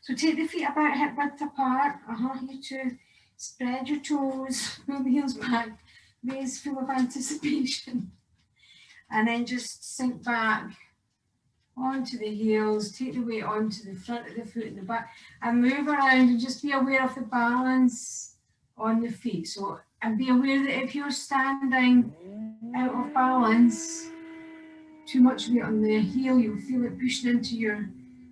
So take the feet about hip width apart. You too. Spread your toes, move the heels back, gaze full of anticipation. And then just sink back onto the heels, take the weight onto the front of the foot and the back, and move around and just be aware of the balance on the feet. So, and be aware that if you're standing out of balance, too much weight on the heel, you'll feel it pushing into your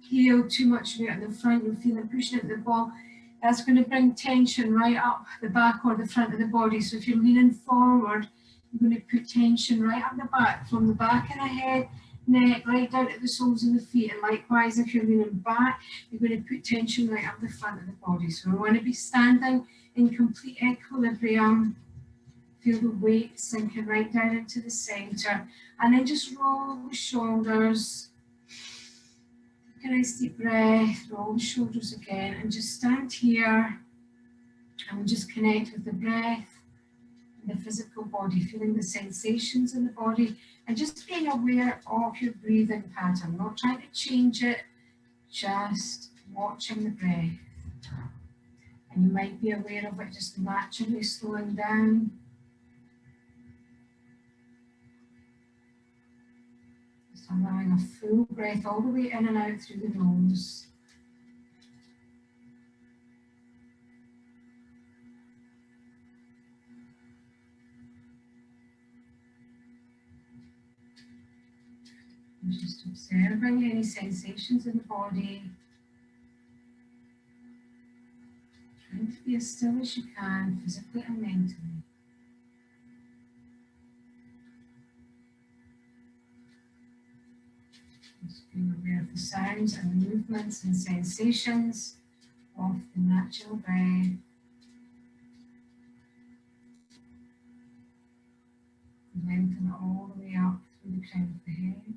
heel, too much weight on the front, you'll feel it pushing into the ball. That's going to bring tension right up the back or the front of the body. So if you're leaning forward, you're going to put tension right up the back, from the back of the head, neck, right down to the soles of the feet. And likewise, if you're leaning back, you're going to put tension right up the front of the body. So we want to be standing in complete equilibrium. Feel the weight sinking right down into the center. And then just roll the shoulders. Take a nice deep breath, roll the shoulders again, and just stand here and just connect with the breath and the physical body, feeling the sensations in the body and just being aware of your breathing pattern, not trying to change it, just watching the breath. And you might be aware of it just naturally slowing down. Just allowing a full breath all the way in and out through the nose. And just observing any sensations in the body. Trying to be as still as you can, physically and mentally. Just being aware of the sounds and the movements and sensations of the natural breath. Lengthen it all the way up through the crown of the head.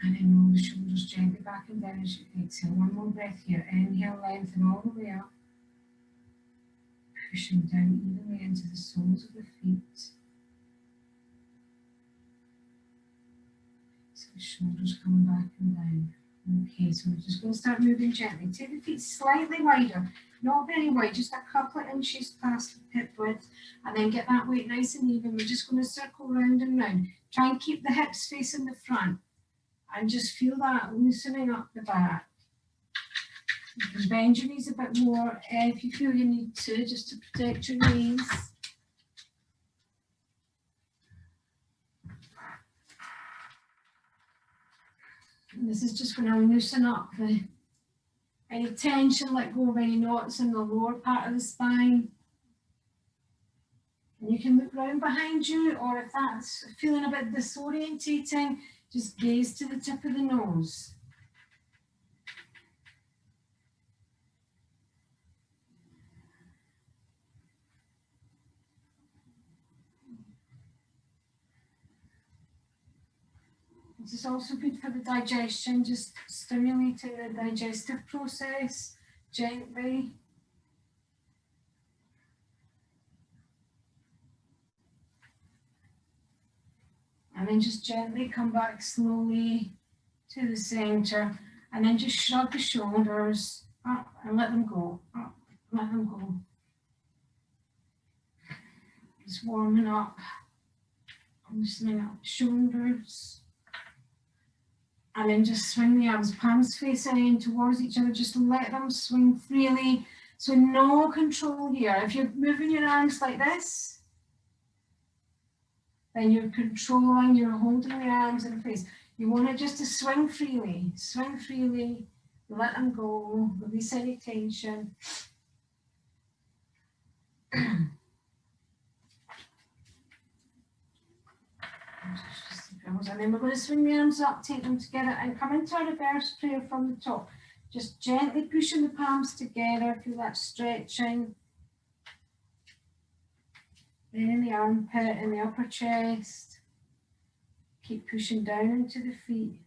And then roll the shoulders gently back and down as you exhale. One more breath here. Inhale, lengthen all the way up. Pushing down evenly into the soles of the feet. So the shoulders coming back and down. Okay, so we're just going to start moving gently. Take the feet slightly wider, not very wide, just a couple of inches past the hip width, and then get that weight nice and even. We're just going to circle round and round. Try and keep the hips facing the front, and just feel that loosening up the back. You can bend your knees a bit more if you feel you need to, just to protect your knees. And this is just going to loosen up any tension, let go of any knots in the lower part of the spine. And you can look round behind you, or if that's feeling a bit disorientating, just gaze to the tip of the nose. This is also good for the digestion, just stimulating the digestive process gently. And then just gently come back slowly to the center, and then just shrug the shoulders up and let them go, up, let them go. Just warming up, loosening up the shoulders. And then just swing the arms, palms facing in towards each other, just let them swing freely. So no control here. If you're moving your arms like this, then you're controlling, you're holding the arms in place. You want it just to swing freely, let them go, release any tension. And then we're going to swing the arms up, take them together and come into a reverse prayer from the top. Just gently pushing the palms together, feel that stretching. Then in the armpit, in the upper chest. Keep pushing down into the feet.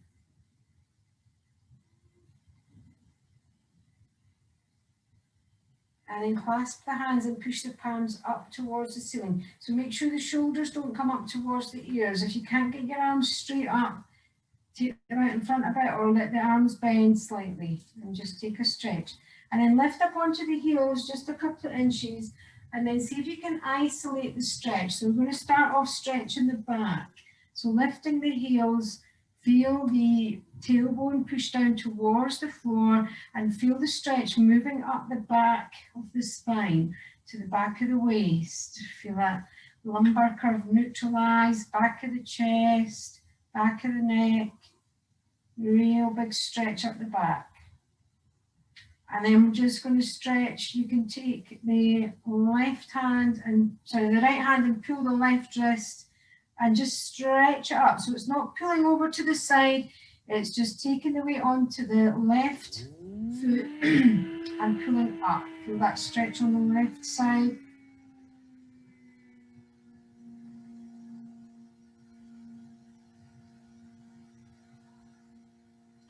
And then clasp the hands and push the palms up towards the ceiling. So make sure the shoulders don't come up towards the ears. If you can't get your arms straight up, take them out in front a bit or let the arms bend slightly and just take a stretch. And then lift up onto the heels just a couple of inches and then see if you can isolate the stretch. So we're going to start off stretching the back. So lifting the heels, feel the tailbone push down towards the floor and feel the stretch moving up the back of the spine to the back of the waist. Feel that lumbar curve neutralize, back of the chest, back of the neck, real big stretch up the back. And then we're just going to stretch. You can take the left hand and, sorry, the right hand and pull the left wrist and just stretch it up. So it's not pulling over to the side, it's just taking the weight onto the left foot and pulling up. Feel that stretch on the left side.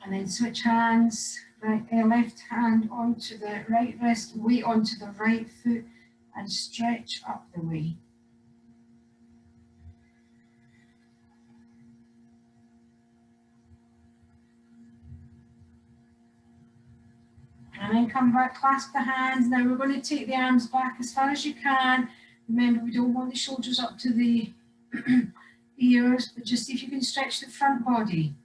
And then switch hands, left hand onto the right wrist, weight onto the right foot and stretch up the way. And then come back, clasp the hands. Now we're going to take the arms back as far as you can. Remember, we don't want the shoulders up to the ears, but just see if you can stretch the front body.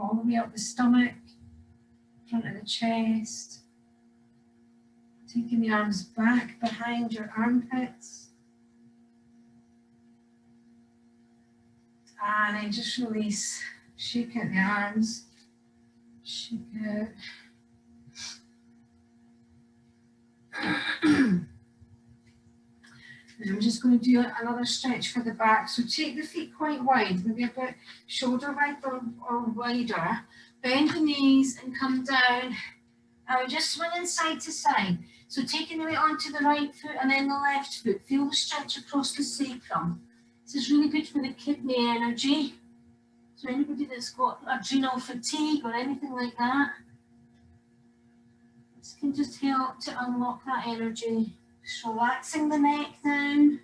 All the way up the stomach, front of the chest. Taking the arms back behind your armpits. And then just release, shake out the arms. Shake out. And I'm just going to do another stretch for the back. So take the feet quite wide, maybe about shoulder width or wider. Bend the knees and come down. And we're just swinging side to side. So taking the weight onto the right foot and then the left foot. Feel the stretch across the sacrum. This is really good for the kidney energy. So anybody that's got adrenal fatigue or anything like that, this can just help to unlock that energy. Just relaxing the neck down.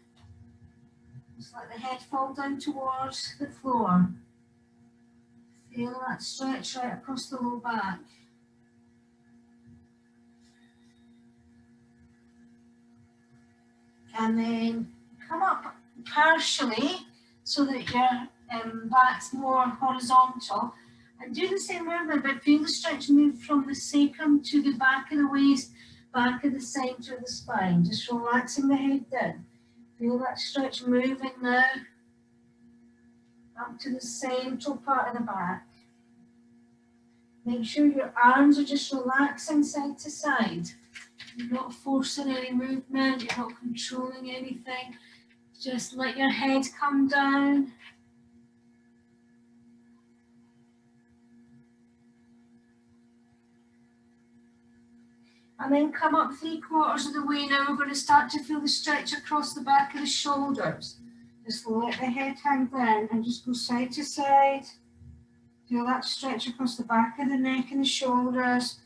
Just let the head fall down towards the floor. Feel that stretch right across the low back. And then come up partially so that your back's more horizontal. And do the same movement, but feel the stretch move from the sacrum to the back of the waist, back of the center of the spine. Just relaxing the head down. Feel that stretch moving now up to the central part of the back. Make sure your arms are just relaxing side to side. You're not forcing any movement, you're not controlling anything. Just let your head come down. And then come up 3/4 of the way. Now we're going to start to feel the stretch across the back of the shoulders. Just let the head hang down and just go side to side. Feel that stretch across the back of the neck and the shoulders.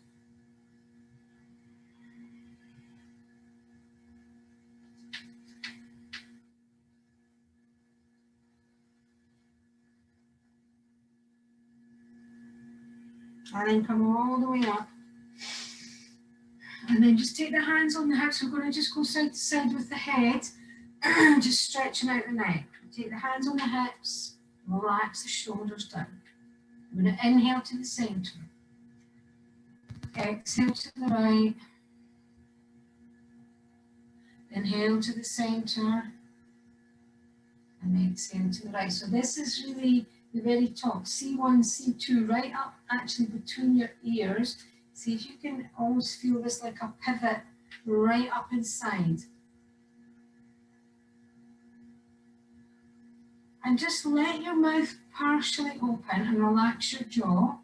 And then come all the way up. And then just take the hands on the hips. We're going to just go side to side with the head, just stretching out the neck. Take the hands on the hips, relax the shoulders down. I'm going to inhale to the center. Exhale to the right. Inhale to the center. And exhale to the right. So this is really the very top, C1, C2, right up actually between your ears. See if you can almost feel this like a pivot right up inside. And just let your mouth partially open and relax your jaw.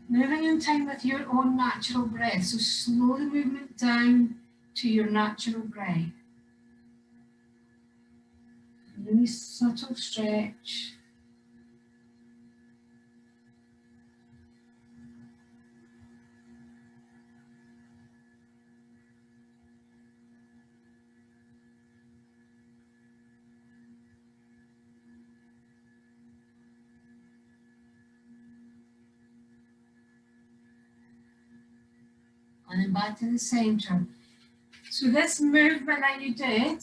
Moving in time with your own natural breath. So slow the movement down to your natural breath. Really subtle stretch. and then back to the center. So this movement that you did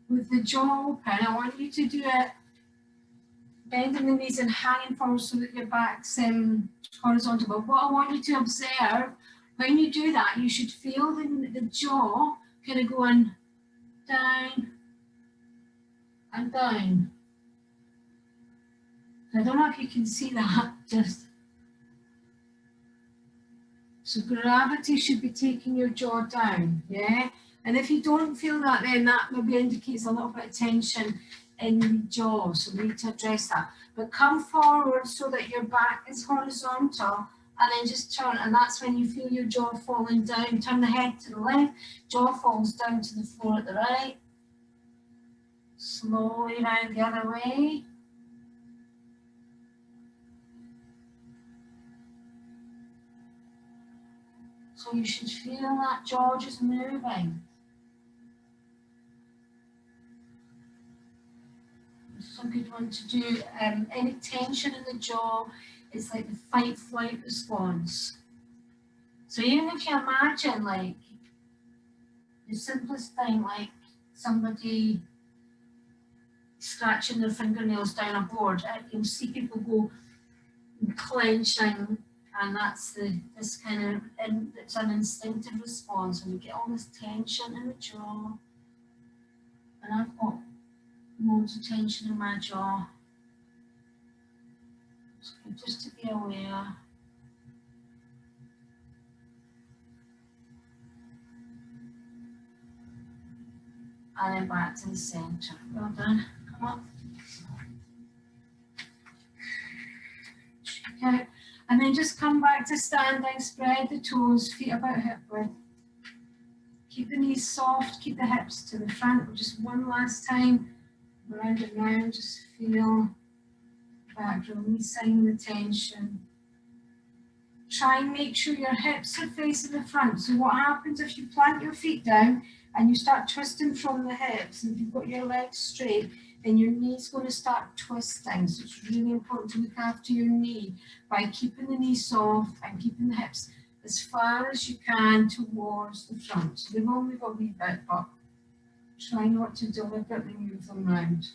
with the jaw open, I want you to do it bending the knees and hanging forward so that your back's horizontal. But what I want you to observe, when you do that, you should feel the jaw kind of going down and down. I don't know if you can see that, just. So gravity should be taking your jaw down, yeah? And if you don't feel that, then that maybe indicates a little bit of tension in the jaw, so we need to address that. But come forward so that your back is horizontal, and then just turn, and that's when you feel your jaw falling down. Turn the head to the left, jaw falls down to the floor at the right. Slowly round the other way. So you should feel that jaw just moving. This is a good one to do. Any tension in the jaw is like the fight-flight response. So even if you imagine like the simplest thing, like somebody scratching their fingernails down a board, you'll see people go clenching, and that's this kind of, it's an instinctive response, and you get all this tension in the jaw. And I've got loads of tension in my jaw. So just to be aware. And then back to the center. Well done. Come up. Check out. And then just come back to standing, spread the toes, feet about hip width. Keep the knees soft, keep the hips to the front. Just one last time. Round and round, just feel back, releasing the tension. Try and make sure your hips are facing the front. So what happens if you plant your feet down and you start twisting from the hips, and if you've got your legs straight, then your knee's going to start twisting. So it's really important to look after your knee by keeping the knee soft and keeping the hips as far as you can towards the front. So they've only got a wee bit, but try not to deliberately move them round.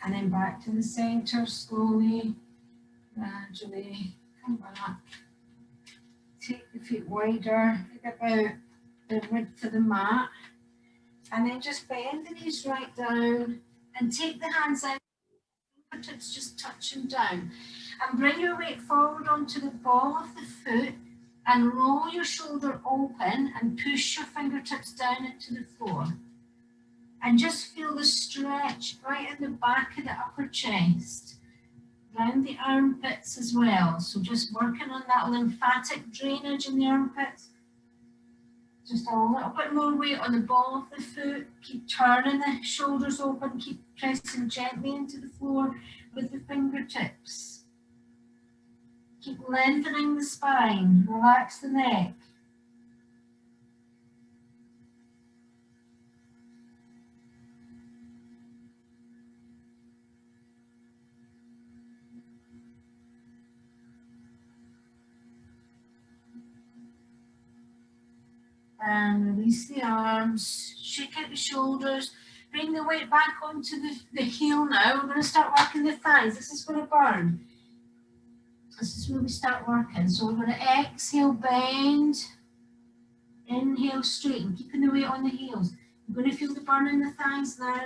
And then back to the center, slowly, gradually come back. Take the feet wider, think about the width of the mat. And then just bend the knees right down and take the hands out, fingertips just touching down. And bring your weight forward onto the ball of the foot and roll your shoulder open and push your fingertips down into the floor. And just feel the stretch right in the back of the upper chest, round the armpits as well. So just working on that lymphatic drainage in the armpits. Just a little bit more weight on the ball of the foot. Keep turning the shoulders open. Keep pressing gently into the floor with the fingertips. Keep lengthening the spine. Relax the neck. And release the arms, shake out the shoulders, bring the weight back onto the heel now. We're going to start working the thighs. This is going to burn. This is where we start working. So we're going to exhale, bend, inhale, straighten, keeping the weight on the heels. You're going to feel the burn in the thighs now.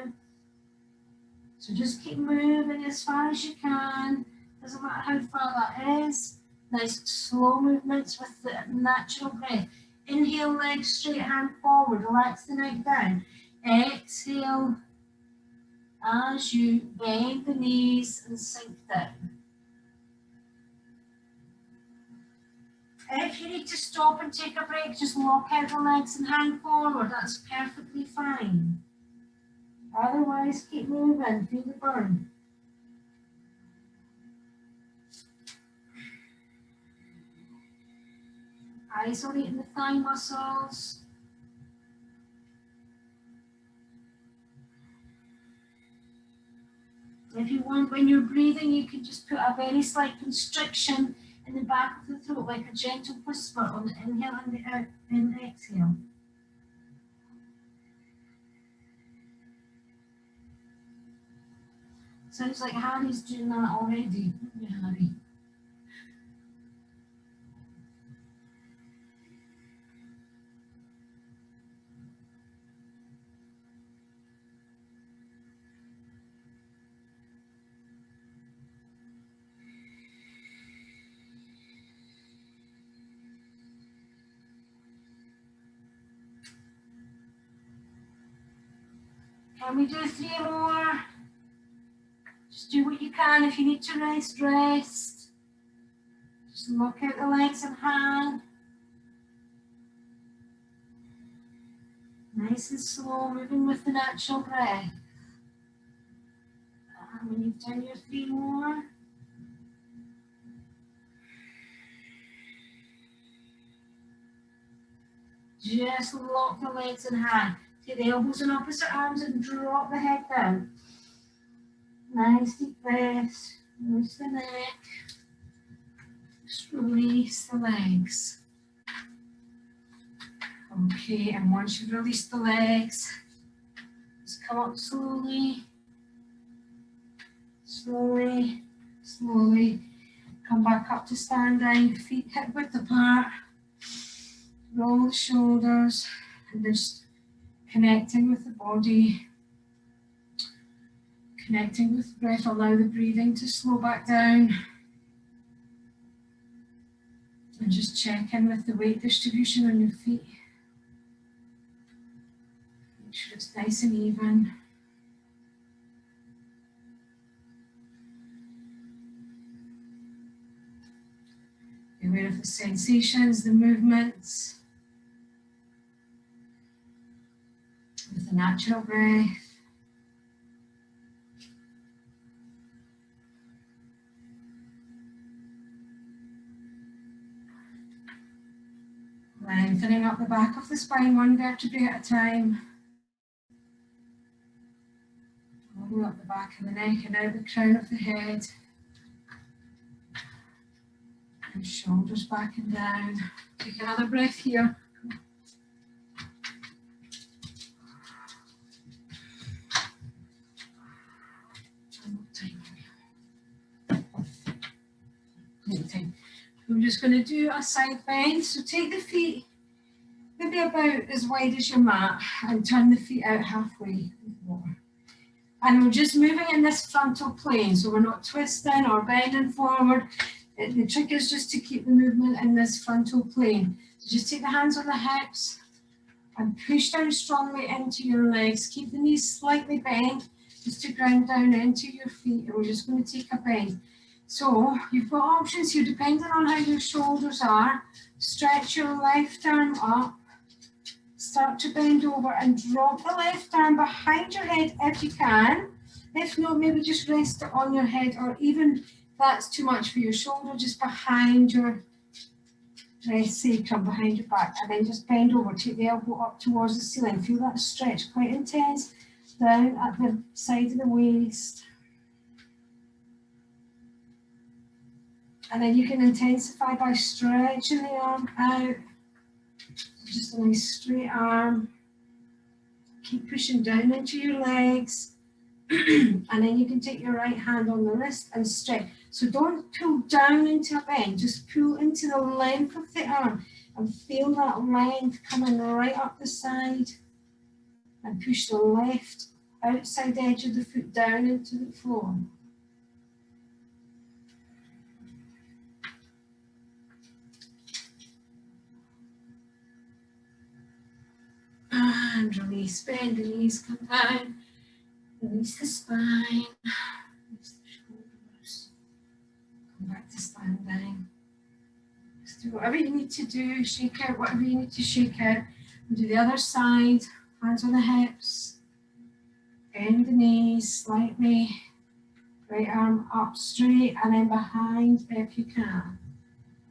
So just keep moving as far as you can. Doesn't matter how far that is. Nice slow movements with the natural breath. Inhale, legs straight, hand forward, relax the neck down. Exhale as you bend the knees and sink down. If you need to stop and take a break, just lock out the legs and hand forward. That's perfectly fine. Otherwise, keep moving, feel the burn. Isolating the thigh muscles. If you want, when you're breathing, you can just put a very slight constriction in the back of the throat, like a gentle whisper on the inhale and the exhale. Sounds like Harry's doing that already. Yeah, Harry. Can we do 3 more? Just do what you can. If you need to rest, rest. Just lock out the legs and hang. Nice and slow, moving with the natural breath. And when you've done your 3 more, just lock the legs and hang. Take the elbows in opposite arms and drop the head down. Nice deep breaths. Release the neck. Just release the legs. Okay, and once you've released the legs, just come up slowly. Slowly, slowly. Come back up to standing, feet hip width apart. Roll the shoulders and just connecting with the body. Connecting with the breath, allow the breathing to slow back down. And just check in with the weight distribution on your feet. Make sure it's nice and even. Be aware of the sensations, the movements, with the natural breath. Lengthening up the back of the spine, 1 vertebrae at a time. All the way up the back of the neck and out the crown of the head. And shoulders back and down. Take another breath here. We're just going to do a side bend. So take the feet maybe about as wide as your mat and turn the feet out halfway. And we're just moving in this frontal plane. So we're not twisting or bending forward. The trick is just to keep the movement in this frontal plane. So just take the hands on the hips and push down strongly into your legs. Keep the knees slightly bent just to ground down into your feet. And we're just going to take a bend. So you've got options here depending on how your shoulders are. Stretch your left arm up. Start to bend over and drop the left arm behind your head if you can. If not, maybe just rest it on your head, or even if that's too much for your shoulder, just behind your sacrum, behind your back, and then just bend over. Take the elbow up towards the ceiling. Feel that stretch quite intense down at the side of the waist. And then you can intensify by stretching the arm out. Just a nice straight arm. Keep pushing down into your legs. And then you can take your right hand on the wrist and stretch. So don't pull down into a bend, just pull into the length of the arm and feel that length coming right up the side. And push the left outside edge of the foot down into the floor. And release, bend the knees, come down, release the spine, release the shoulders, come back to standing. Just do whatever you need to do, shake out whatever you need to shake out. And do the other side, hands on the hips, bend the knees slightly, right arm up straight and then behind if you can.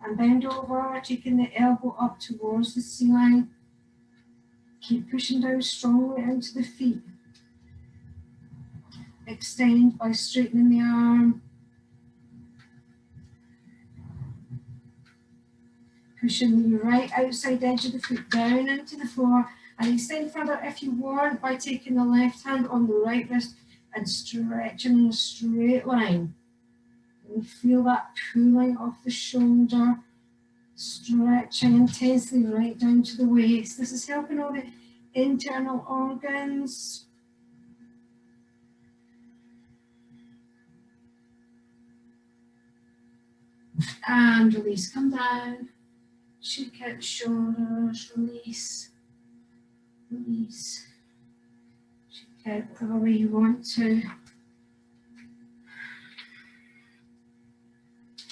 And bend over, taking the elbow up towards the ceiling. Keep pushing down strongly into the feet. extend by straightening the arm. Pushing the right outside edge of the foot down into the floor, and extend further if you want by taking the left hand on the right wrist and stretching in a straight line. And you feel that pulling off the shoulder, stretching intensely right down to the waist. This is helping all the internal organs. And release, come down. Shake out the shoulders, release, release. Shake out whatever way you want to.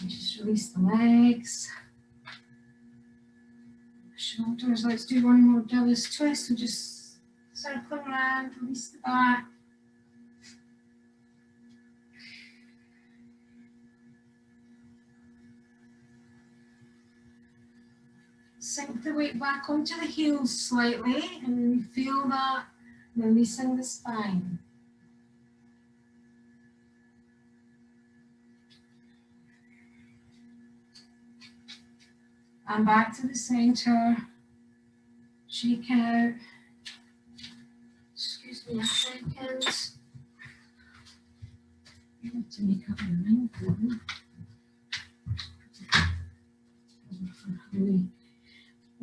And just release the legs. Shoulders, let's do one more devil's twist. So just circle around, release the back. Sink the weight back onto the heels slightly, and then you feel that releasing the spine. And back to the center. Shake out. Excuse me a second. You have to make up your mind.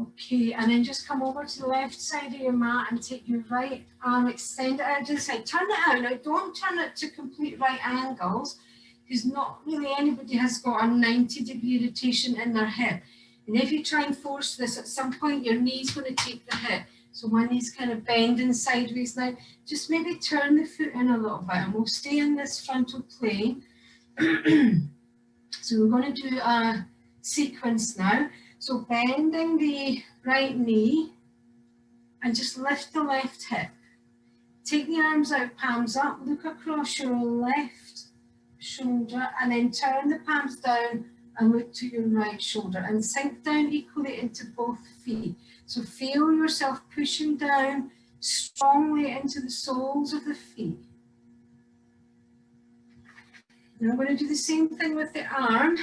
Okay, and then just come over to the left side of your mat and take your right arm, extend it out to the side. Turn it out. Now, don't turn it to complete right angles, because not really anybody has got a 90-degree rotation in their hip. And if you try and force this, at some point your knee's going to take the hit. So my knee's kind of bending sideways now. Just maybe turn the foot in a little bit, and we'll stay in this frontal plane. So we're going to do a sequence now. So bending the right knee and just lift the left hip. Take the arms out, palms up, look across your left shoulder, and then turn the palms down and look to your right shoulder, and sink down equally into both feet. So feel yourself pushing down strongly into the soles of the feet. Now I'm going to do the same thing with the arm.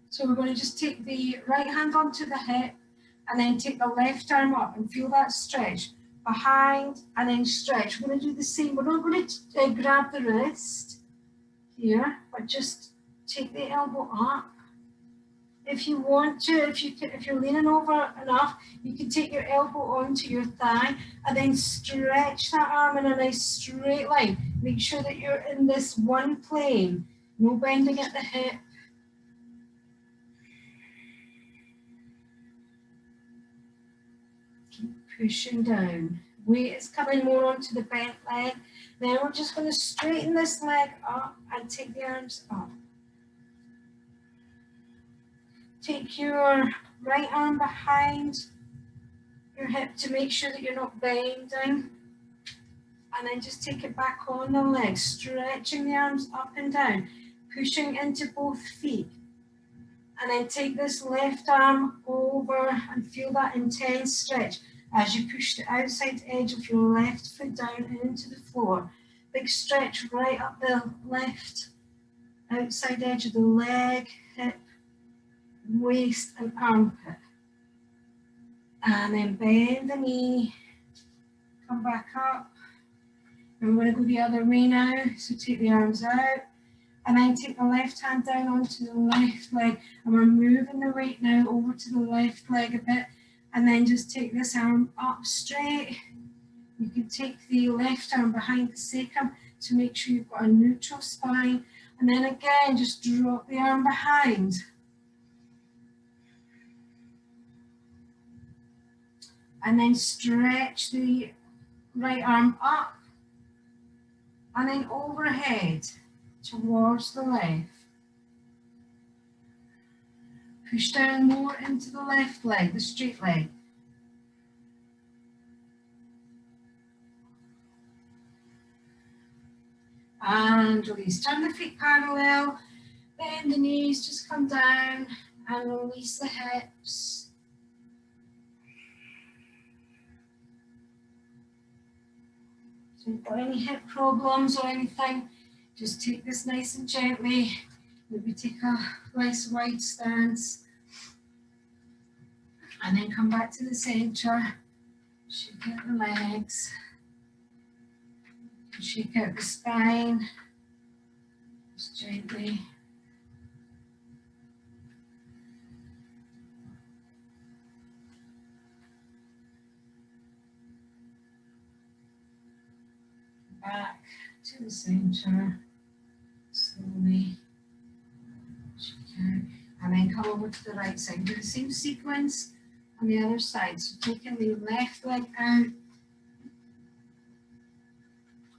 So we're going to just take the right hand onto the hip and then take the left arm up and feel that stretch behind and then stretch. We're going to do the same. We're not going to grab the wrist here, but just take the elbow up. If you want to, if you're leaning over enough, you can take your elbow onto your thigh and then stretch that arm in a nice straight line. Make sure that you're in this one plane, no bending at the hip. Keep pushing down. Weight is coming more onto the bent leg. Then we're just going to straighten this leg up and take the arms up. Take your right arm behind your hip to make sure that you're not bending. And then just take it back on the leg, stretching the arms up and down, pushing into both feet. And then take this left arm over and feel that intense stretch as you push the outside edge of your left foot down and into the floor. Big stretch right up the left outside edge of the leg, hip, waist and armpit. And then bend the knee, come back up. And we're going to go the other way now. So take the arms out and then take the left hand down onto the left leg. And we're moving the weight now over to the left leg a bit. And then just take this arm up straight. You can take the left arm behind the sacrum to make sure you've got a neutral spine. And then again, just drop the arm behind. And then stretch the right arm up and then overhead towards the left. Push down more into the left leg, the straight leg. And release. Turn the feet parallel, bend the knees, just come down and release the hips. If you've got any hip problems or anything, Just take this nice and gently. Maybe take a nice wide stance. And then come back to the center. Shake out the legs. Shake out the spine. Just gently. Back to the center. Slowly. Shake out. And then come over to the right side. Do the same sequence on the other side. So taking the left leg out.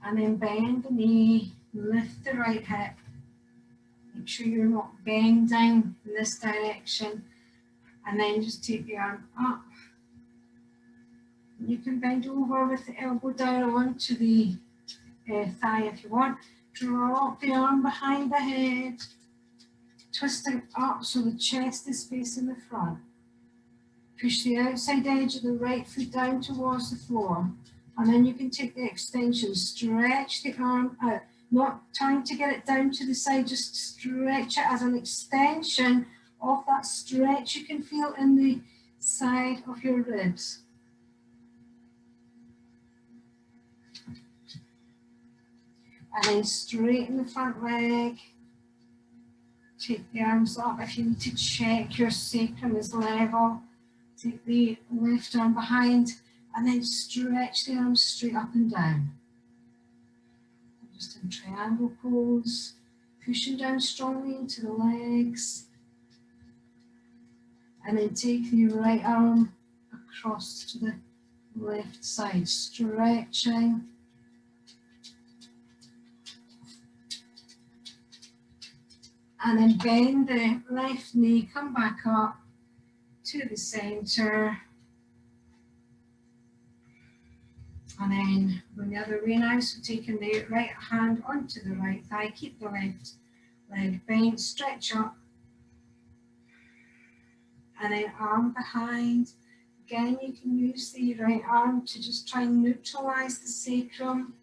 And then bend the knee. Lift the right hip. Make sure you're not bending in this direction. And then just take the arm up. You can bend over with the elbow down onto the thigh if you want. Drop the arm behind the head. Twisting up so the chest is facing the front. Push the outside edge of the right foot down towards the floor. And then you can take the extension. Stretch the arm out. Not trying to get it down to the side, just stretch it as an extension of that stretch you can feel in the side of your ribs. And then straighten the front leg. Take the arms up. If you need to check your sacrum is level, take the left arm behind and then stretch the arms straight up and down. Just in triangle pose, pushing down strongly into the legs. And then take the right arm across to the left side, stretching. And then bend the left knee, come back up to the center. And then going the other way now, so taking the right hand onto the right thigh, keep the left leg bent, stretch up. And then arm behind. Again, you can use the right arm to just try and neutralize the sacrum.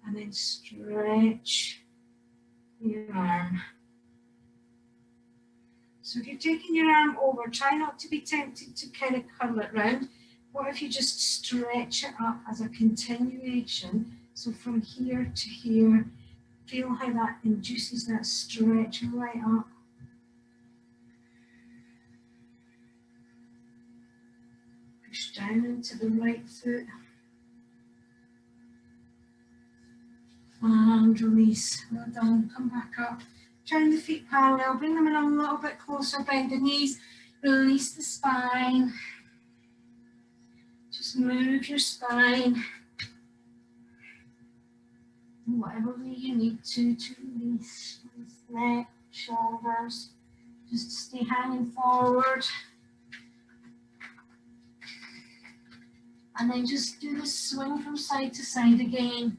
And then stretch your arm. So if you're taking your arm over, try not to be tempted to kind of curl it round. What if you just stretch it up as a continuation? So from here to here, feel how that induces that stretch right up. Push down into the right foot. And release. Well done. Come back up. Turn the feet parallel. Bring them in a little bit closer. Bend the knees. Release the spine. Just move your spine. Whatever way you need to release. Release neck, shoulders. Just stay hanging forward. And then just do the swing from side to side again.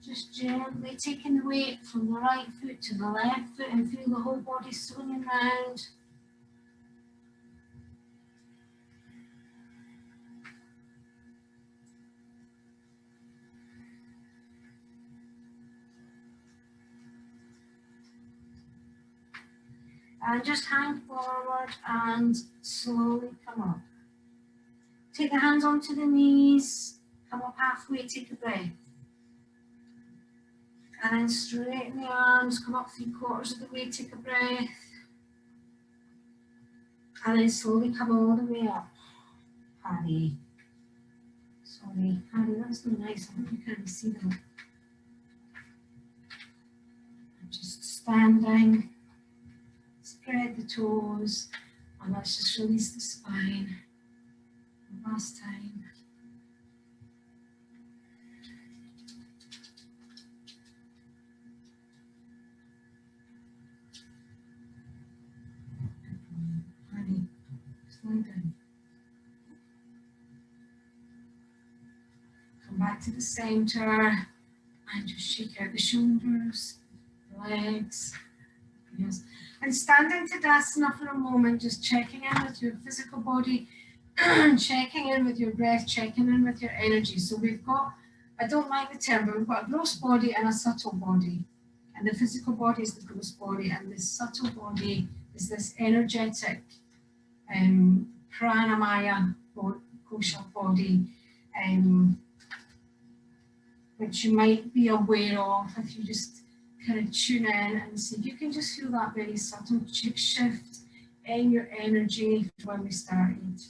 Just gently taking the weight from the right foot to the left foot and feel the whole body swinging round. And just hang forward and slowly come up. Take the hands onto the knees, come up halfway, take a breath. And then straighten the arms, come up 3/4 of the way, take a breath. And then slowly come all the way up. Harry. Sorry, Harry, that's not nice. I hope you can't see that. And just standing. Spread the toes. And let's just release the spine. One last time. Down. Come back to the center and just shake out the shoulders, legs. Yes. And stand in Tadasana for a moment, just checking in with your physical body. checking in with your breath, checking in with your energy. So we've got, I don't like the term, but we've got a gross body and a subtle body. And the physical body is the gross body, and the subtle body is this energetic pranamaya kosha body, which you might be aware of if you just kind of tune in and see. You can just feel that very subtle shift in your energy from when we started.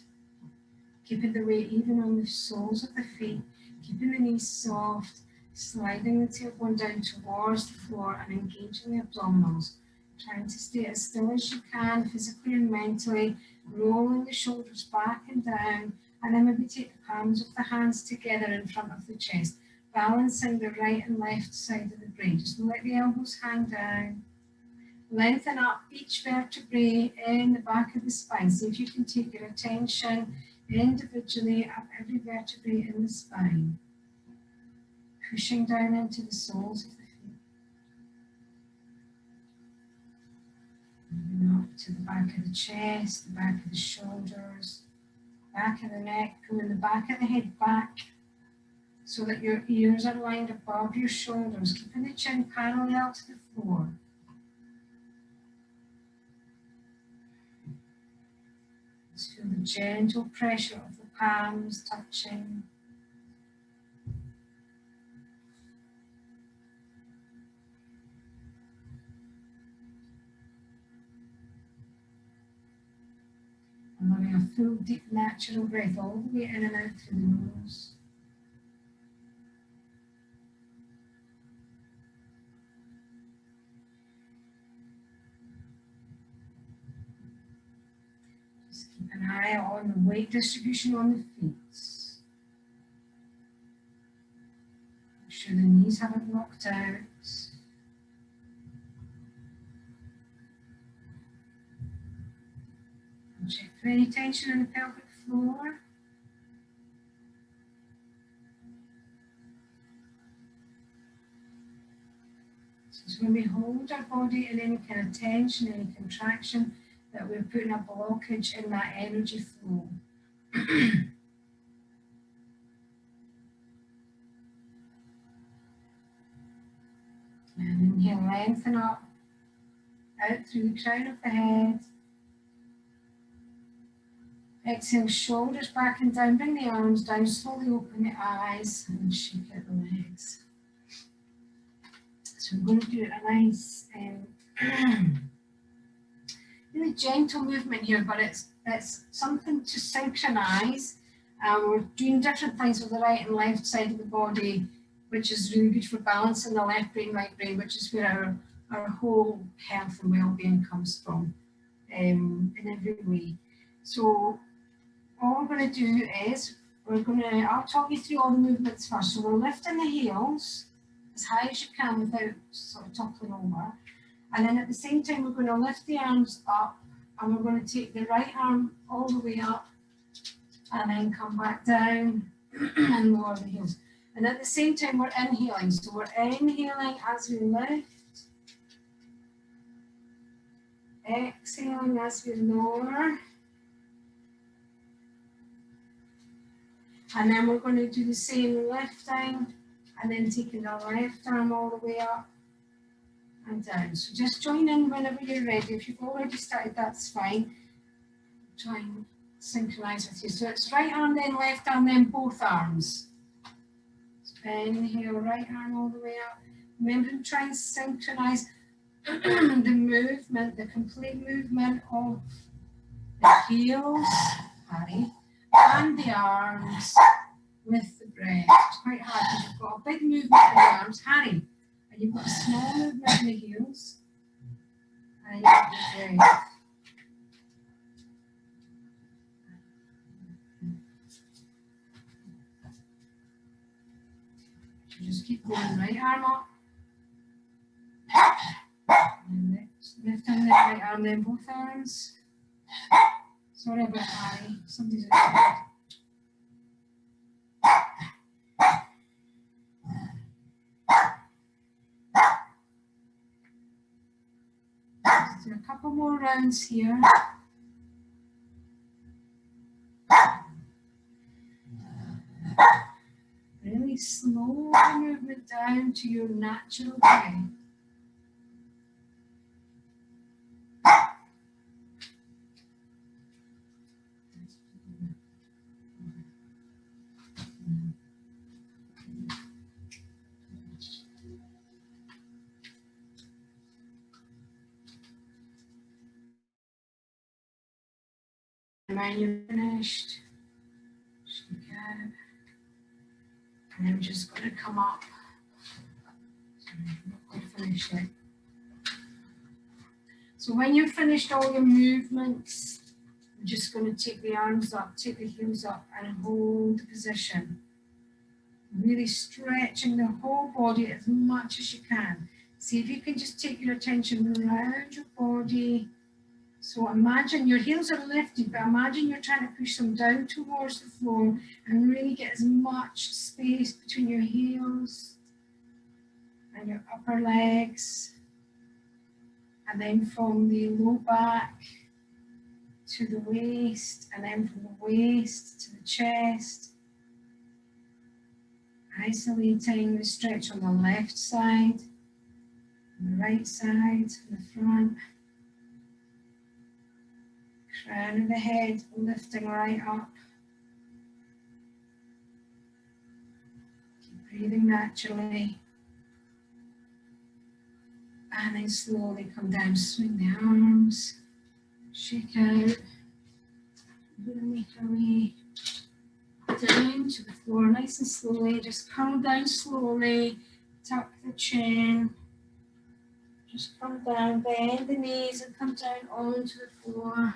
Keeping the weight even on the soles of the feet, keeping the knees soft, sliding the tailbone down towards the floor and engaging the abdominals. Trying to stay as still as you can, physically and mentally, rolling the shoulders back and down, and then maybe take the palms of the hands together in front of the chest, balancing the right and left side of the brain. Just let the elbows hang down. Lengthen up each vertebrae in the back of the spine. See if you can take your attention individually up every vertebrae in the spine. Pushing down into the soles of the feet. Moving up to the back of the chest, the back of the shoulders, back of the neck, pulling the back of the head back so that your ears are lined above your shoulders, keeping the chin parallel to the floor. Just feel the gentle pressure of the palms touching. Allowing a full, deep, natural breath all the way in and out through the nose. Just keep an eye on the weight distribution on the feet. Make sure the knees haven't locked out. And check for any tension in the pelvic floor. So when we hold our body in any kind of tension, any contraction, that we're putting a blockage in that energy flow. And inhale, lengthen up, out through the crown of the head. Exhale, shoulders back and down, bring the arms down, slowly open the eyes and shake out the legs. So we're going to do a nice, really gentle movement here, but it's something to synchronize. We're doing different things with the right and left side of the body, which is really good for balancing the left brain, right brain, which is where our whole health and well-being comes from in every way. So all we're going to do is I'll talk you through all the movements first. So we're lifting the heels as high as you can without sort of toppling over. And then at the same time, we're going to lift the arms up and we're going to take the right arm all the way up and then come back down and lower the heels. And at the same time, we're inhaling. So we're inhaling as we lift, exhaling as we lower. And then we're going to do the same lifting and then taking the left arm all the way up and down. So just join in whenever you're ready. If you've already started, that's fine. Try and synchronize with you. So it's right arm, then both arms. So inhale, right arm all the way up. Remember to try and synchronize the movement, the complete movement of the heels, and the arms with the breath. It's quite hard because you've got a big movement in the arms, and you've got a small movement in the heels, and you've got the breath. So just keep going, right arm up, and lifting the right arm, then both arms. Sorry about Harry, somebody's outside. Let's do a couple more rounds here. really slow the movement down to your natural breath. And when you're finished, shake out. And I'm just going to come up. Sorry, I'm not going to finish yet. So when you've finished all your movements, I'm just going to take the arms up, take the heels up, and hold the position. Really stretching the whole body as much as you can. See if you can just take your attention around your body. So imagine your heels are lifted, but imagine you're trying to push them down towards the floor and really get as much space between your heels and your upper legs. And then from the low back to the waist, and then from the waist to the chest. Isolating the stretch on the left side, on the right side, on the front. Crown of the head lifting right up. Keep breathing naturally. And then slowly come down, swing the arms, shake out. Really make our way down to the floor nice and slowly. Just come down slowly, tuck the chin. Just come down, bend the knees and come down onto the floor.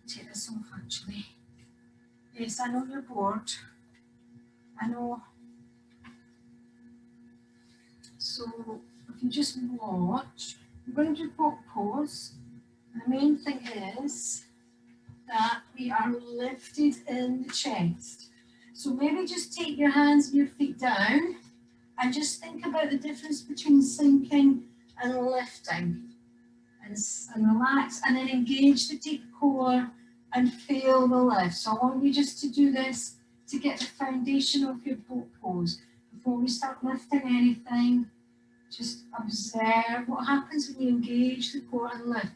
Take this off actually. Yes, I know you're bored. I know. So if you just watch, we're going to do boat pose. The main thing is that we are lifted in the chest. So maybe just take your hands and your feet down and just think about the difference between sinking and lifting. And relax, and then engage the deep core and feel the lift. So I want you just to do this to get the foundation of your boat pose. Before we start lifting anything, just observe what happens when you engage the core and lift.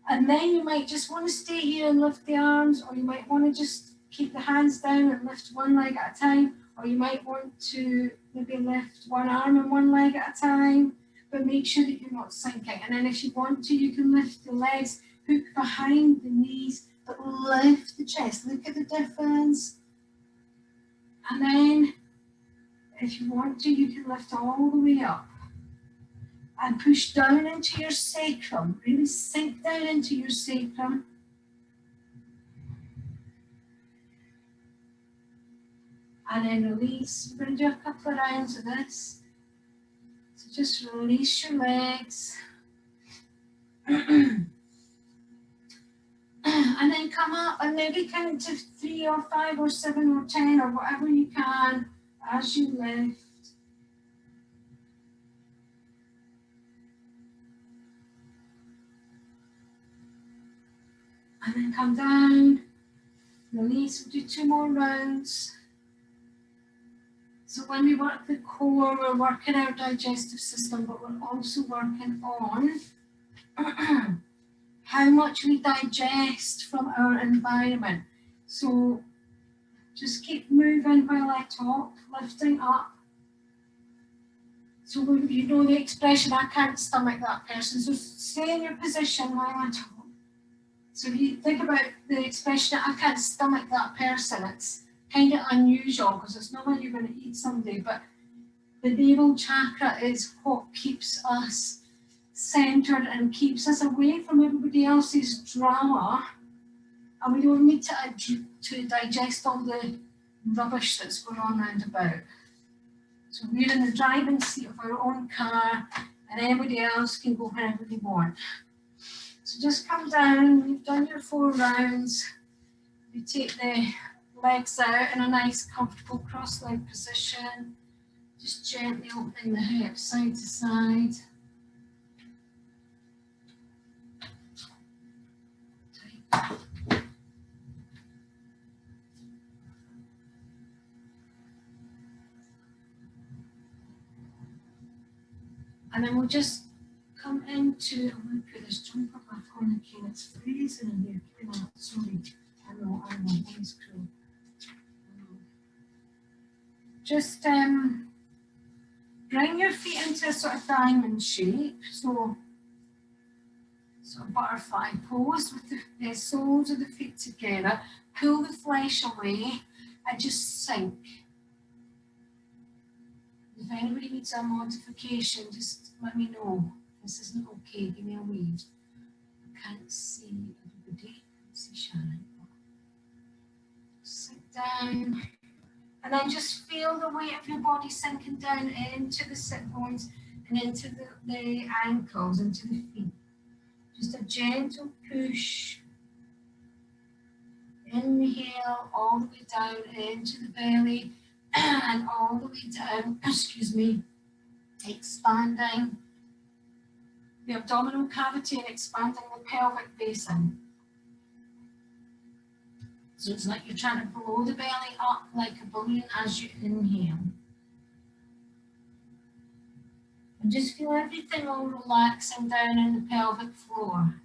And then you might just want to stay here and lift the arms, or you might want to just keep the hands down and lift one leg at a time, or you might want to maybe lift one arm and one leg at a time, but make sure that you're not sinking. And then if you want to, you can lift the legs, hook behind the knees, but lift the chest. Look at the difference. And then if you want to, you can lift all the way up and push down into your sacrum. Really sink down into your sacrum. And then release. We're going to do a couple of rounds of this. So just release your legs. And then come up and maybe count to 3 or 5 or 7 or 10 or whatever you can as you lift. And then come down, release. We'll do 2 more rounds. So when we work the core, we're working our digestive system, but we're also working on how much we digest from our environment. So just keep moving while I talk, lifting up. So you know the expression, I can't stomach that person. So stay in your position while I talk. So if you think about the expression, I can't stomach that person, it's kind of unusual because it's not like you're going to eat somebody, but the navel chakra is what keeps us centered and keeps us away from everybody else's drama, and we don't need to digest all the rubbish that's going on round about. So we're in the driving seat of our own car and anybody else can go wherever they want. So just come down, you've done your 4 rounds, you take the legs out in a nice comfortable cross-leg position, just gently opening the hips side to side. And then we'll just come into, I'm going to put this jumper back on again. It's freezing in here. Give me that. Sorry. I know. It's cool. Just bring your feet into a sort of diamond shape. So sort of butterfly pose with the soles of the feet together. Pull the flesh away and just sink. If anybody needs a modification, just let me know. This isn't okay. Give me a wave. I can't see everybody. I can't see Sharon. Sink down. And then just feel the weight of your body sinking down into the sit bones and into the ankles, into the feet. Just a gentle push. Inhale all the way down into the belly and all the way down, excuse me, expanding the abdominal cavity and expanding the pelvic basin. So it's like you're trying to blow the belly up like a balloon as you inhale. And just feel everything all relaxing down in the pelvic floor.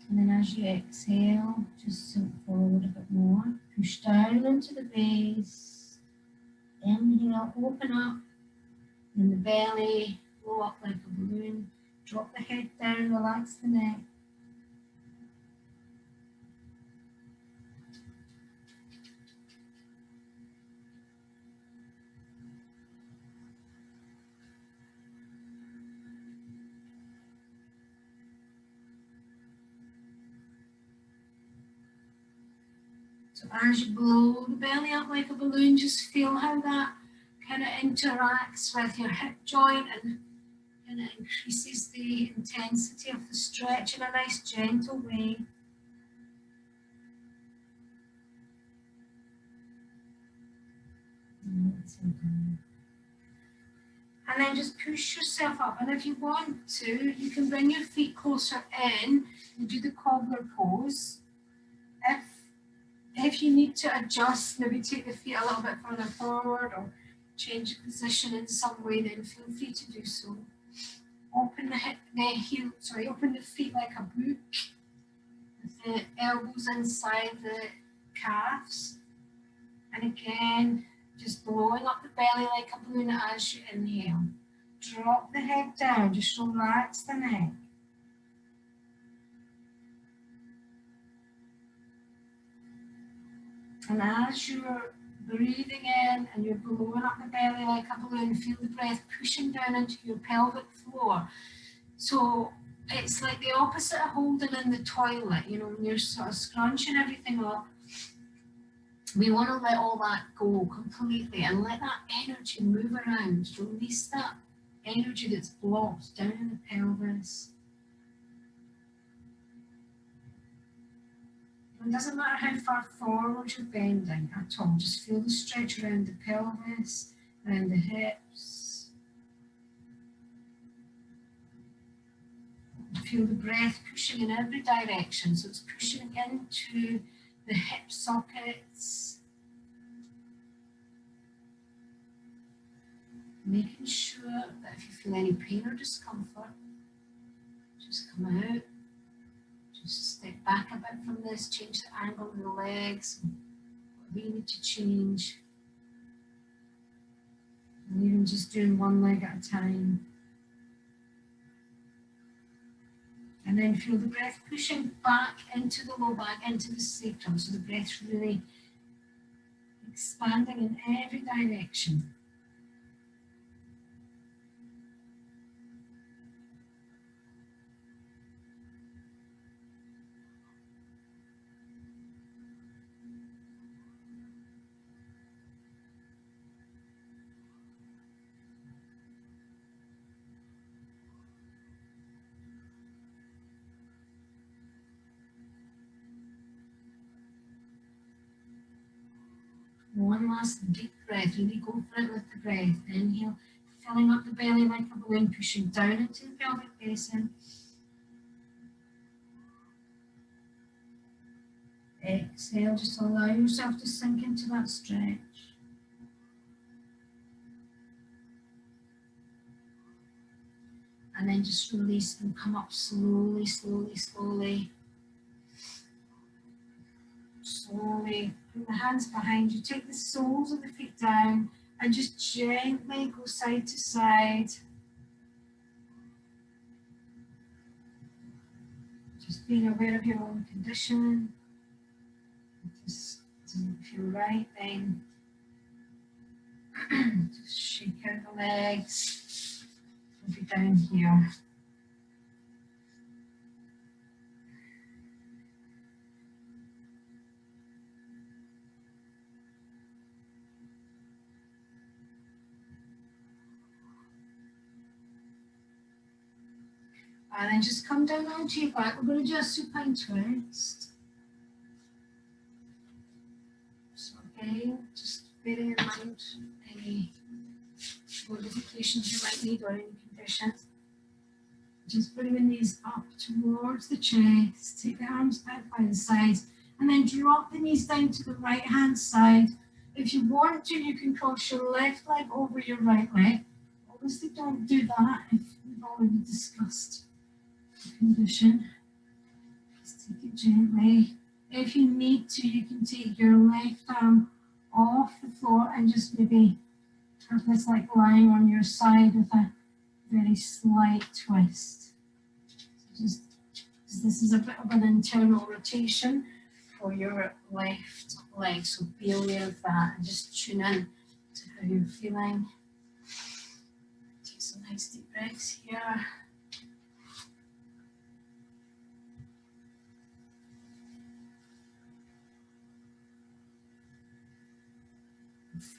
And then as you exhale, just sink forward a bit more. Push down into the base. Inhale, open up. In the belly, blow up like a balloon. Drop the head down, relax the neck. So as you blow the belly up like a balloon, just feel how that kind of interacts with your hip joint and kind of increases the intensity of the stretch in a nice gentle way. And then just push yourself up. And if you want to, you can bring your feet closer in and do the cobbler pose. If you need to adjust, maybe take the feet a little bit further forward or change the position in some way, then feel free to do so. Open open the feet like a book, with the elbows inside the calves. And again, just blowing up the belly like a balloon as you inhale. Drop the head down, just relax the neck. And as you're breathing in and you're blowing up the belly like a balloon, feel the breath pushing down into your pelvic floor. So it's like the opposite of holding in the toilet, you know, when you're sort of scrunching everything up. We want to let all that go completely and let that energy move around. Release that energy that's blocked down in the pelvis. It doesn't matter how far forward you're bending at all. Just feel the stretch around the pelvis, around the hips. Feel the breath pushing in every direction. So it's pushing into the hip sockets. Making sure that if you feel any pain or discomfort, just come out. Just step back a bit from this, change the angle of the legs, whatever you need to change. And even just doing one leg at a time. And then feel the breath pushing back into the low back, into the sacrum. So the breath's really expanding in every direction. One last deep breath, really go for it with the breath. Inhale, filling up the belly like a balloon, pushing down into the pelvic basin. Exhale, just allow yourself to sink into that stretch. And then just release them, come up slowly, slowly, slowly. Slowly, bring the hands behind you, take the soles of the feet down and just gently go side to side. Just being aware of your own condition. If this doesn't feel right, then just shake out the legs. We'll be down here. And then just come down onto your back. We're going to do a supine twist. So again, just bearing in mind any modifications you might need or any conditions. Just bring the knees up towards the chest. Take the arms out by the sides. And then drop the knees down to the right hand side. If you want to, you can cross your left leg over your right leg. Obviously don't do that if we've already discussed condition. Just take it gently. If you need to, you can take your left arm off the floor and just maybe have this like lying on your side with a very slight twist. So just this is a bit of an internal rotation for your left leg, so be aware of that and just tune in to how you're feeling. Take some nice deep breaths here.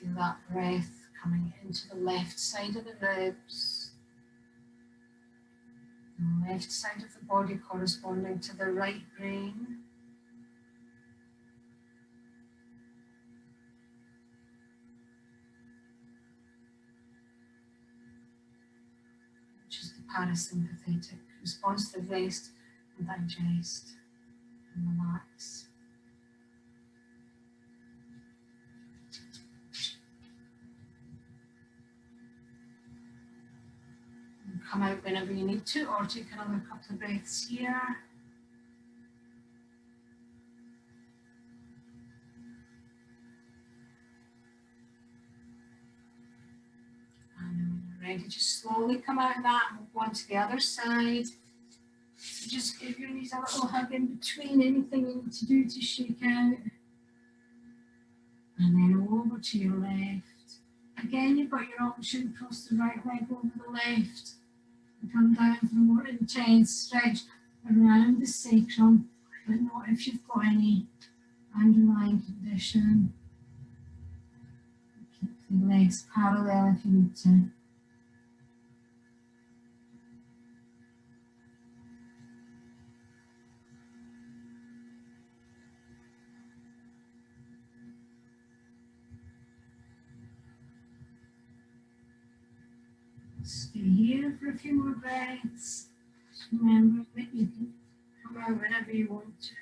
Feel that breath coming into the left side of the ribs, the left side of the body corresponding to the right brain. Which is the parasympathetic response to rest and digest and relax. Come out whenever you need to, or take another couple of breaths here. And when you're ready, just slowly come out of that and go on to the other side. So just give your knees a little hug in between anything you need to do to shake out. And then over to your left. Again, you've got your option, cross the right leg over the left. And come down for a more intense stretch around the sacrum, but not if you've got any underlying condition. Keep the legs parallel if you need to. Stay here for a few more breaths. Just remember that you can come out whenever you want to.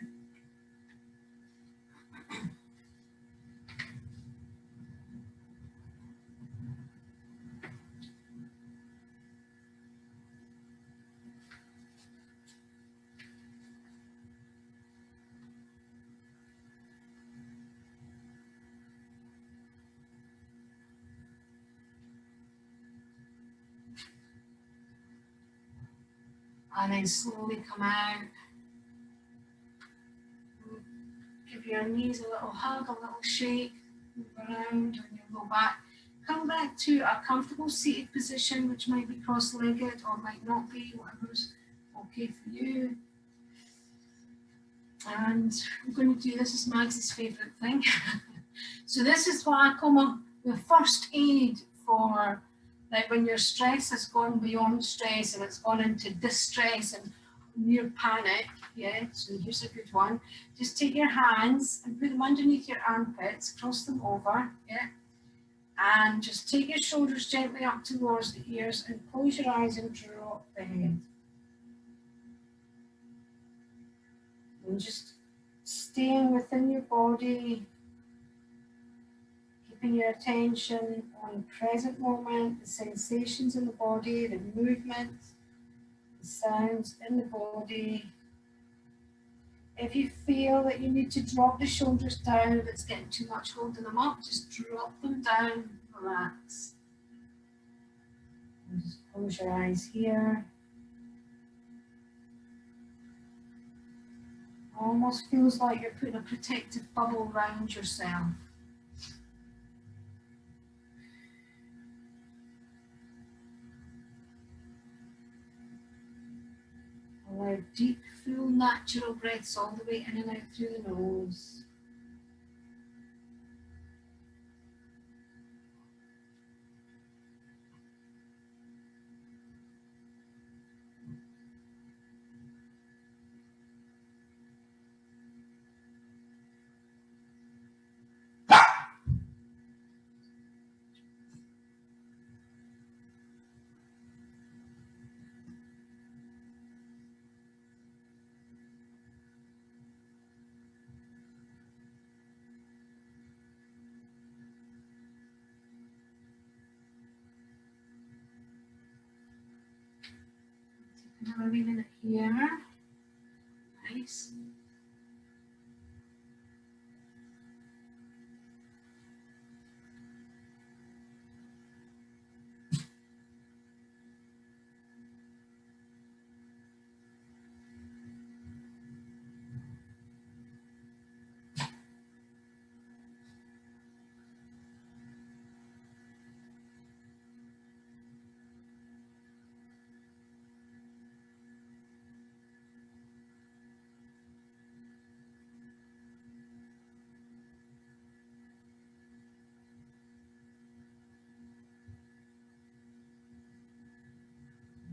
And then slowly come out. Give your knees a little hug, a little shake. Move around on your low back. Come back to a comfortable seated position, which might be cross-legged or might not be, whatever's okay for you. And I'm going to do this, is Mags's favourite thing. So this is what I call the first aid for like when your stress has gone beyond stress and it's gone into distress and near panic. Yeah, so here's a good one. Just take your hands and put them underneath your armpits, cross them over, yeah, and just take your shoulders gently up towards the ears and close your eyes and drop the head. And just staying within your body, keeping your attention on the present moment, the sensations in the body, the movement, sounds in the body. If you feel that you need to drop the shoulders down, if it's getting too much holding them up, just drop them down, relax. And just close your eyes here. Almost feels like you're putting a protective bubble around yourself. Allow deep, full, natural breaths all the way in and out through the nose. Another wee minute here. Nice.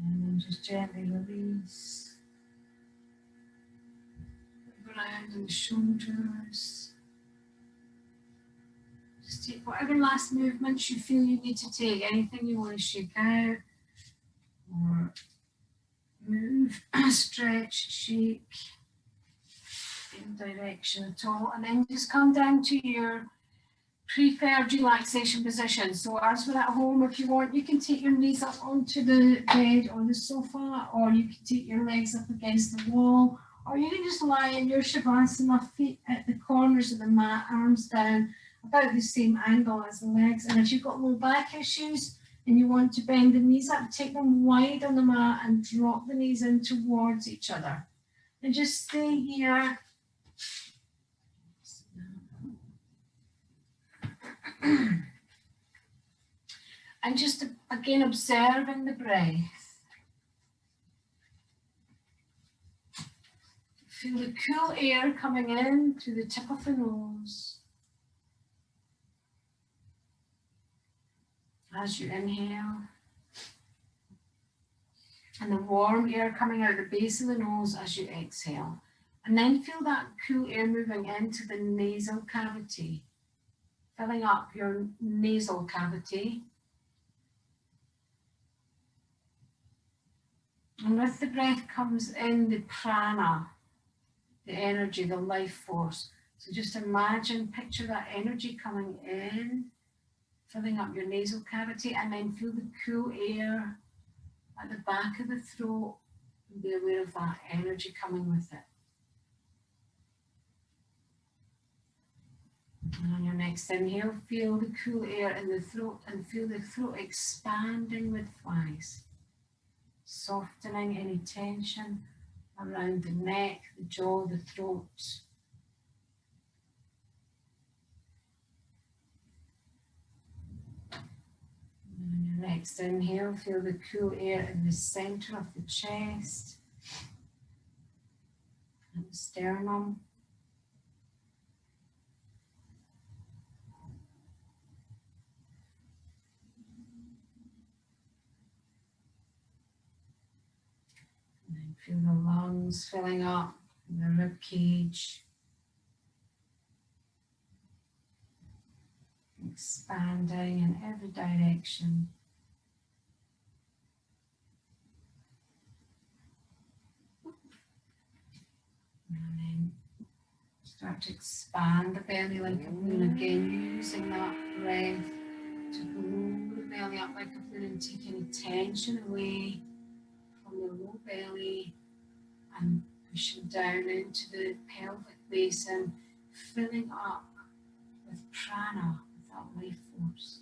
And then just gently release. Move around in the shoulders. Just take whatever last movements you feel you need to take, anything you want to shake out or move, stretch, shake, in direction at all, and then just come down to your preferred relaxation position. So as we're at home, if you want, you can take your knees up onto the bed or the sofa, or you can take your legs up against the wall, or you can just lie in your Shavasana, feet at the corners of the mat, arms down, about the same angle as the legs. And if you've got low back issues and you want to bend the knees up, take them wide on the mat and drop the knees in towards each other. And just stay here. And just again observing the breath. Feel the cool air coming in through the tip of the nose. As you inhale. And the warm air coming out the base of the nose as you exhale. And then feel that cool air moving into the nasal cavity, filling up your nasal cavity. And with the breath comes in the prana, the energy, the life force. So just imagine, picture that energy coming in, filling up your nasal cavity, and then feel the cool air at the back of the throat and be aware of that energy coming with it. And on your next inhale, feel the cool air in the throat and feel the throat expanding widthwise, softening any tension around the neck, the jaw, the throat. And on your next inhale, feel the cool air in the center of the chest and the sternum. Feel the lungs filling up, the rib cage, expanding in every direction. And then start to expand the belly like a balloon again, using that breath to blow the belly up like a balloon and take any tension away from the low belly and pushing down into the pelvic basin, filling up with prana, with that life force.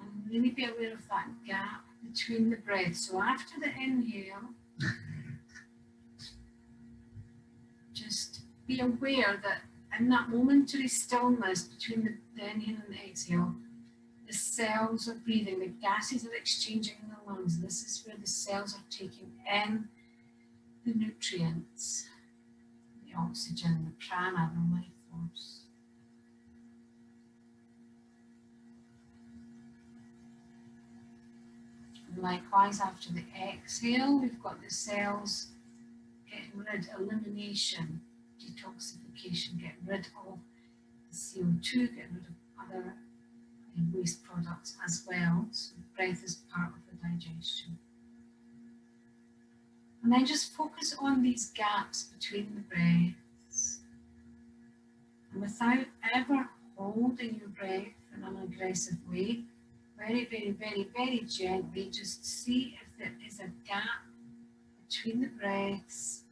And really be aware of that gap between the breaths. So after the inhale, just be aware that in that momentary stillness between the inhale and the exhale, the cells are breathing, the gases are exchanging in the lungs. This is where the cells are taking in the nutrients, the oxygen, the prana, the life force. And likewise, after the exhale, we've got the cells getting rid, elimination, detoxification, getting rid of the CO2, getting rid of other waste products as well. So breath is part of the digestion. And then just focus on these gaps between the breaths. And without ever holding your breath in an aggressive way, very, very, very, very gently, just see if there is a gap between the breaths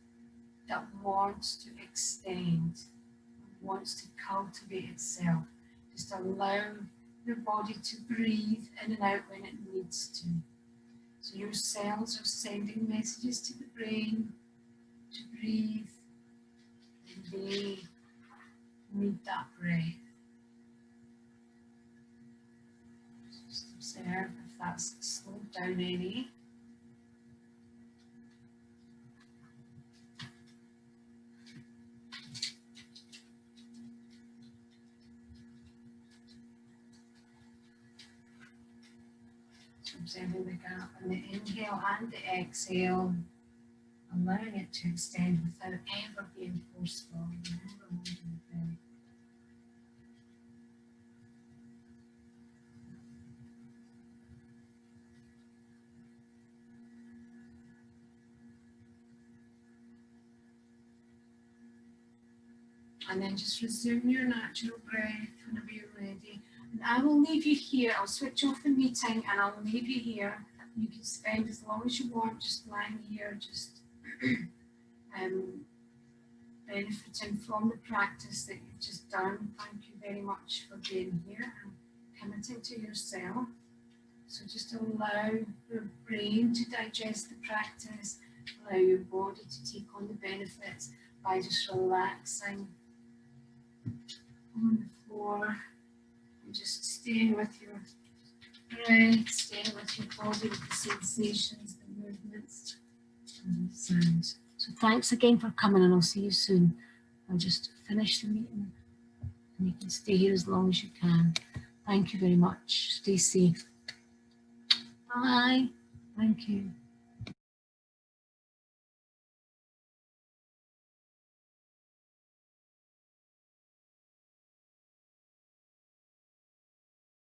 that wants to extend, wants to cultivate itself. Just allow your body to breathe in and out when it needs to. So your cells are sending messages to the brain to breathe, and they need that breath. Just observe if that's slowed down any. Observing the gap in the inhale and the exhale, allowing it to extend without ever being forceful. Remember holding the breath. And then just resume your natural breath whenever you're ready. And I will leave you here. I'll switch off the meeting and I'll leave you here. You can spend as long as you want just lying here, just benefiting from the practice that you've just done. Thank you very much for being here and committing to yourself. So just allow your brain to digest the practice, allow your body to take on the benefits by just relaxing on the floor and just staying with your breath, staying with your body, with the sensations, the movements and the sounds. So thanks again for coming, and I'll see you soon. I'll just finish the meeting and you can stay here as long as you can. Thank you very much. Stay safe. Bye. Thank you.